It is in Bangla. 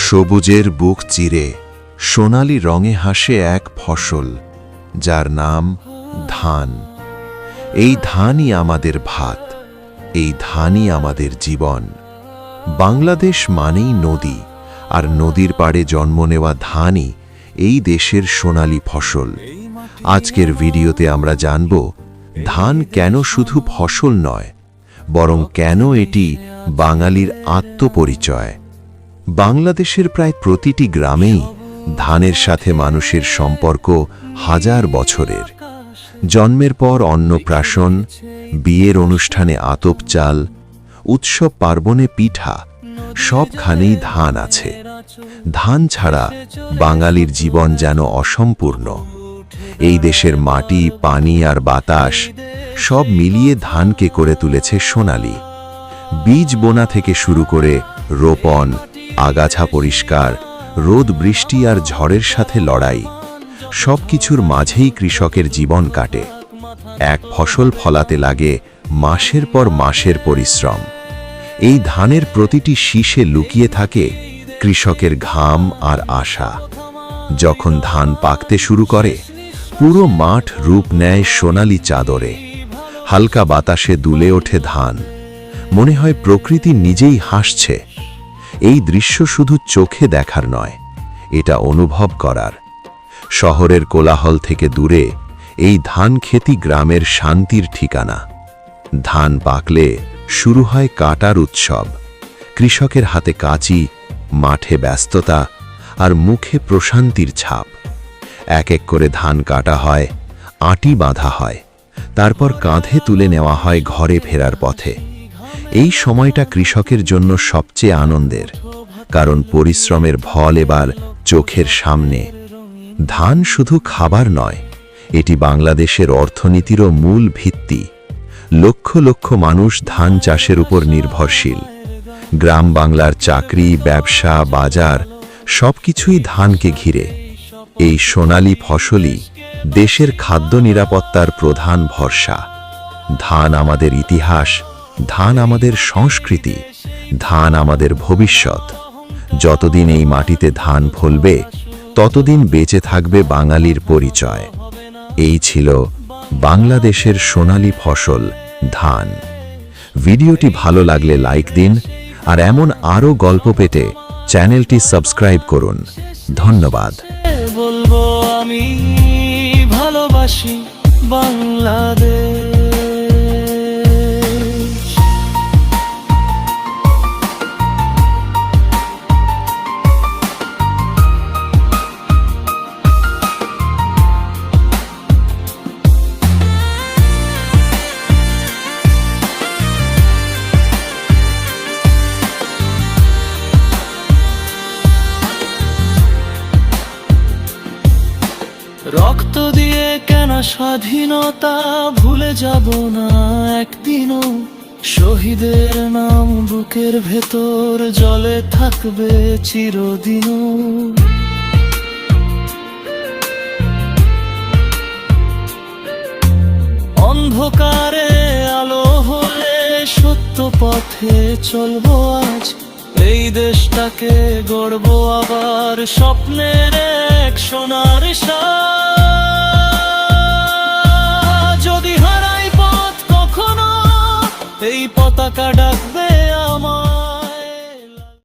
সবুজের বুক চিরে সোনালি রঙে হাসে এক ফসল, যার নাম ধান। এই ধানই আমাদের ভাত, এই ধানই আমাদের জীবন। বাংলাদেশ মানেই নদী, আর নদীর পাড়ে জন্ম নেওয়া ধানই এই দেশের সোনালি ফসল। আজকের ভিডিওতে আমরা জানব ধান কেন শুধু ফসল নয়, বরং কেন এটি বাঙালির আত্মপরিচয়। বাংলাদেশের প্রায় প্রতিটি গ্রামেই ধানের সাথে মানুষের সম্পর্ক হাজার বছরের। জন্মের পর অন্নপ্রাশন, বিয়ের অনুষ্ঠানে আতপ চাল, উৎসব পার্বণে পিঠা, সবখানেই ধান আছে। ধান ছাড়া বাঙালির জীবন যেন অসম্পূর্ণ। এই দেশের মাটি, পানি আর বাতাস সব মিলিয়ে ধানকে করে তুলেছে সোনালি। বীজ বোনা থেকে শুরু করে রোপণ, আগাছা পরিষ্কার, রোদ বৃষ্টি আর ঝড়ের সাথে লড়াই, সবকিছুর মাঝেই কৃষকের জীবন কাটে। এক ফসল ফলাতে লাগে মাসের পর মাসের পরিশ্রম। এই ধানের প্রতিটি শীষে লুকিয়ে থাকে কৃষকের ঘাম আর আশা। যখন ধান পাকতে শুরু করে, পুরো মাঠ রূপ নেয় সোনালি চাদরে। হালকা বাতাসে দুলে ওঠে ধান, মনে হয় প্রকৃতি নিজেই হাসছে। এই দৃশ্য শুধু চোখে দেখার নয়, এটা অনুভব করার। শহরের কোলাহল থেকে দূরে এই ধান খেতি গ্রামের শান্তির ঠিকানা। ধান পাকলে শুরু হয় কাটার উৎসব। কৃষকের হাতে কাঁচি, মাঠে ব্যস্ততা আর মুখে প্রশান্তির ছাপ। এক এক করে ধান কাটা হয়, আঁটি বাঁধা হয়, তারপর কাঁধে তুলে নেওয়া হয় ঘরে ফেরার পথে। এই সময়টা কৃষকের জন্য সবচেয়ে আনন্দের, কারণ পরিশ্রমের ফল এবার চোখের সামনে। ধান শুধু খাবার নয়, এটি বাংলাদেশের অর্থনীতিরও মূল ভিত্তি। লক্ষ লক্ষ মানুষ ধান চাষের উপর নির্ভরশীল। গ্রাম বাংলার চাকরি, ব্যবসা, বাজার সবকিছুই ধানকে ঘিরে। এই সোনালি ফসলই দেশের খাদ্য নিরাপত্তার প্রধান ভরসা। ধান আমাদের ইতিহাস, ধান আমাদের সংস্কৃতি, ধান আমাদের ভবিষ্যৎ। যতদিন এই মাটিতে ধান ফলবে, ততদিন বেঁচে থাকবে বাঙালির পরিচয়। এই ছিল বাংলাদেশের সোনালি ফসল ধান। ভিডিওটি ভালো লাগলে লাইক দিন, আর এমন আরও গল্প পেতে চ্যানেলটি সাবস্ক্রাইব করুন। ধন্যবাদ। বলবো আমি ভালোবাসি বাংলাদেশ। রক্ত দিয়ে কেনা স্বাধীনতা ভুলে যাব না একদিনও। শহীদের নাম বুকের ভেতর জলে থাকবে চিরদিনও। অন্ধকারে আলো হলে সত্য পথে চলবো আজ। এই দেশটাকে গড়বো আবার স্বপ্নের এক সোনার যদি হারাই পথ কখনো, এই পতাকা ডাকবে